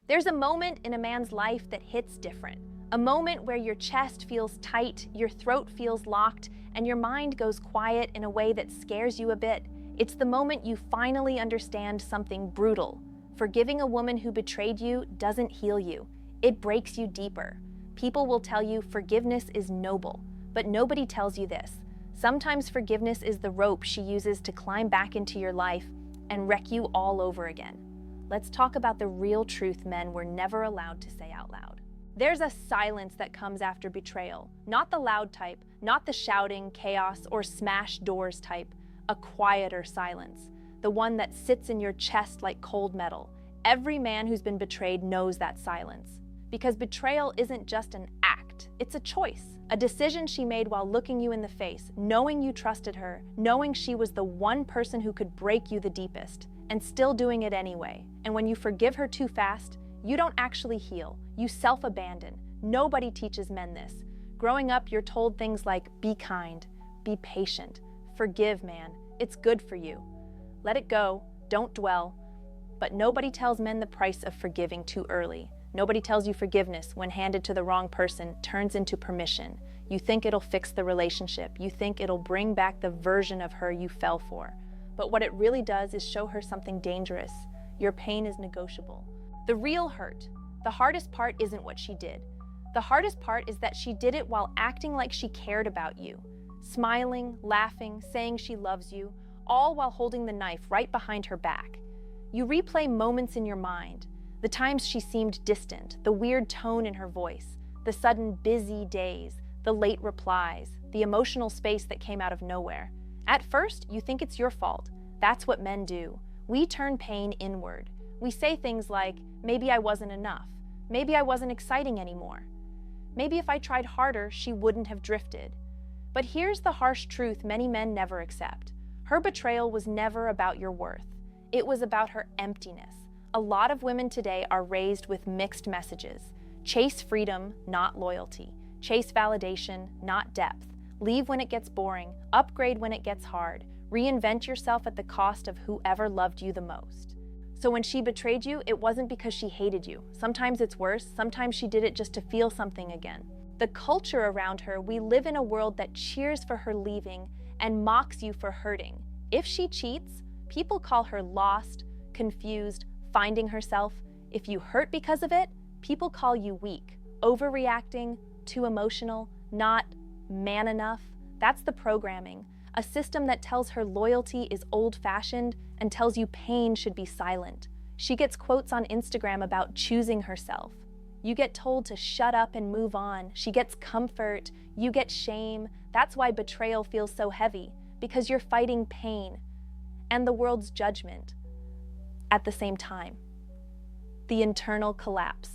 There's a moment in a man's life that hits different. A moment where your chest feels tight, your throat feels locked, and your mind goes quiet in a way that scares you a bit. It's the moment you finally understand something brutal. Forgiving a woman who betrayed you doesn't heal you. It breaks you deeper. People will tell you forgiveness is noble, but nobody tells you this. Sometimes forgiveness is the rope she uses to climb back into your life and wreck you all over again. Let's talk about the real truth men were never allowed to say out loud. There's a silence that comes after betrayal. Not the loud type, not the shouting, chaos, or smash doors type. A quieter silence. The one that sits in your chest like cold metal. Every man who's been betrayed knows that silence. Because betrayal isn't just an act, it's a choice. A decision she made while looking you in the face, knowing you trusted her, knowing she was the one person who could break you the deepest, and still doing it anyway. And when you forgive her too fast, you don't actually heal. You self-abandon. Nobody teaches men this. Growing up, you're told things like, be kind, be patient, forgive, man. It's good for you. Let it go, don't dwell. But nobody tells men the price of forgiving too early. Nobody tells you forgiveness, when handed to the wrong person, turns into permission. You think it'll fix the relationship. You think it'll bring back the version of her you fell for. But what it really does is show her something dangerous. Your pain is negotiable. The real hurt, the hardest part isn't what she did. The hardest part is that she did it while acting like she cared about you. Smiling, laughing, saying she loves you, all while holding the knife right behind her back. You replay moments in your mind, the times she seemed distant, the weird tone in her voice, the sudden busy days, the late replies, the emotional space that came out of nowhere. At first, you think it's your fault. That's what men do. We turn pain inward. We say things like, maybe I wasn't enough. Maybe I wasn't exciting anymore. Maybe if I tried harder, she wouldn't have drifted. But here's the harsh truth many men never accept. Her betrayal was never about your worth. It was about her emptiness. A lot of women today are raised with mixed messages. Chase freedom, not loyalty. Chase validation, not depth. Leave when it gets boring. Upgrade when it gets hard. Reinvent yourself at the cost of whoever loved you the most. So when she betrayed you, it wasn't because she hated you. Sometimes it's worse. Sometimes she did it just to feel something again. The culture around her, we live in a world that cheers for her leaving and mocks you for hurting. If she cheats, people call her lost, confused, finding herself. If you hurt because of it, people call you weak, overreacting, too emotional, not man enough. That's the programming. A system that tells her loyalty is old-fashioned and tells you pain should be silent. She gets quotes on Instagram about choosing herself. You get told to shut up and move on. She gets comfort. You get shame. That's why betrayal feels so heavy, because you're fighting pain and the world's judgment at the same time. The internal collapse.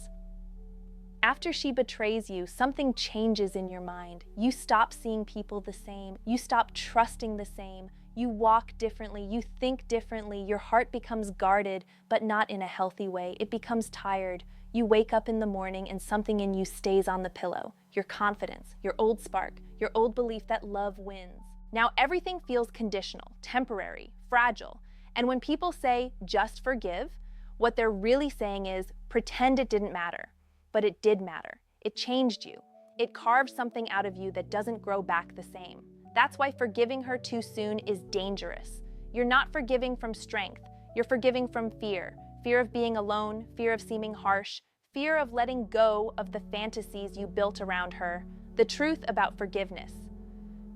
After she betrays you, something changes in your mind. You stop seeing people the same. You stop trusting the same. You walk differently. You think differently. Your heart becomes guarded, but not in a healthy way. It becomes tired. You wake up in the morning and something in you stays on the pillow. Your confidence, your old spark, your old belief that love wins. Now everything feels conditional, temporary, fragile. And when people say, just forgive, what they're really saying is, pretend it didn't matter. But it did matter. It changed you. It carved something out of you that doesn't grow back the same. That's why forgiving her too soon is dangerous. You're not forgiving from strength. You're forgiving from fear. Fear of being alone, fear of seeming harsh, fear of letting go of the fantasies you built around her. The truth about forgiveness.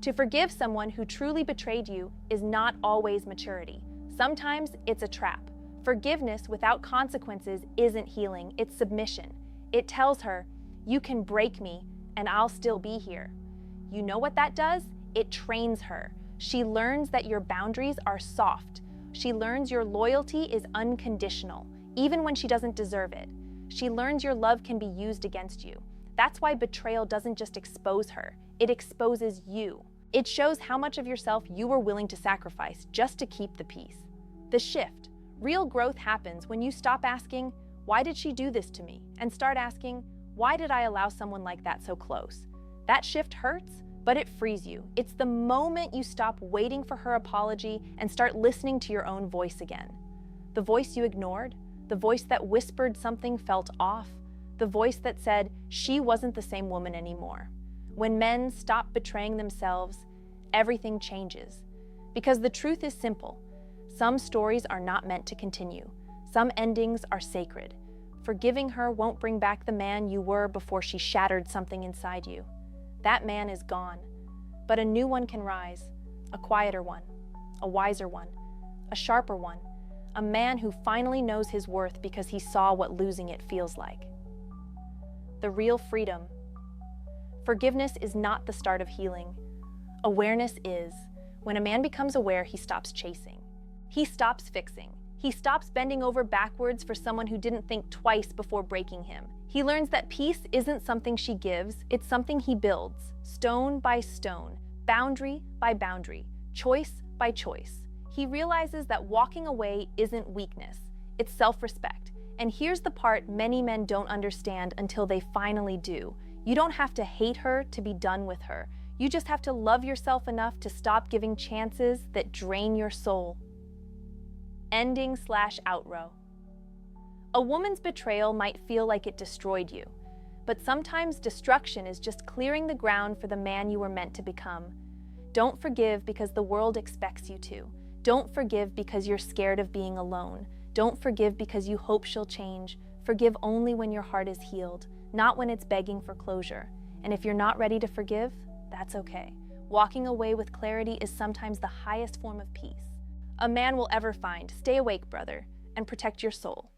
To forgive someone who truly betrayed you is not always maturity. Sometimes it's a trap. Forgiveness without consequences isn't healing, it's submission. It tells her, you can break me and I'll still be here. You know what that does? It trains her. She learns that your boundaries are soft. She learns your loyalty is unconditional, even when she doesn't deserve it. She learns your love can be used against you. That's why betrayal doesn't just expose her, it exposes you. It shows how much of yourself you were willing to sacrifice just to keep the peace. The shift. Real growth happens when you stop asking, why did she do this to me? And start asking, why did I allow someone like that so close? That shift hurts, but it frees you. It's the moment you stop waiting for her apology and start listening to your own voice again. The voice you ignored, The voice that whispered something felt off. The voice that said she wasn't the same woman anymore. When men stop betraying themselves, everything changes. Because the truth is simple. Some stories are not meant to continue. Some endings are sacred. Forgiving her won't bring back the man you were before she shattered something inside you. That man is gone. But a new one can rise. A quieter one. A wiser one. A sharper one. A man who finally knows his worth because he saw what losing it feels like. The real freedom. Forgiveness is not the start of healing. Awareness is. When a man becomes aware, he stops chasing. He stops fixing. He stops bending over backwards for someone who didn't think twice before breaking him. He learns that peace isn't something she gives, it's something he builds, stone by stone, boundary by boundary, choice by choice. He realizes that walking away isn't weakness, it's self-respect. And here's the part many men don't understand until they finally do. You don't have to hate her to be done with her. You just have to love yourself enough to stop giving chances that drain your soul. Ending/outrow. A woman's betrayal might feel like it destroyed you, but sometimes destruction is just clearing the ground for the man you were meant to become. Don't forgive because the world expects you to. Don't forgive because you're scared of being alone. Don't forgive because you hope she'll change. Forgive only when your heart is healed, not when it's begging for closure. And if you're not ready to forgive, that's okay. Walking away with clarity is sometimes the highest form of peace a man will ever find. Stay awake, brother, and protect your soul.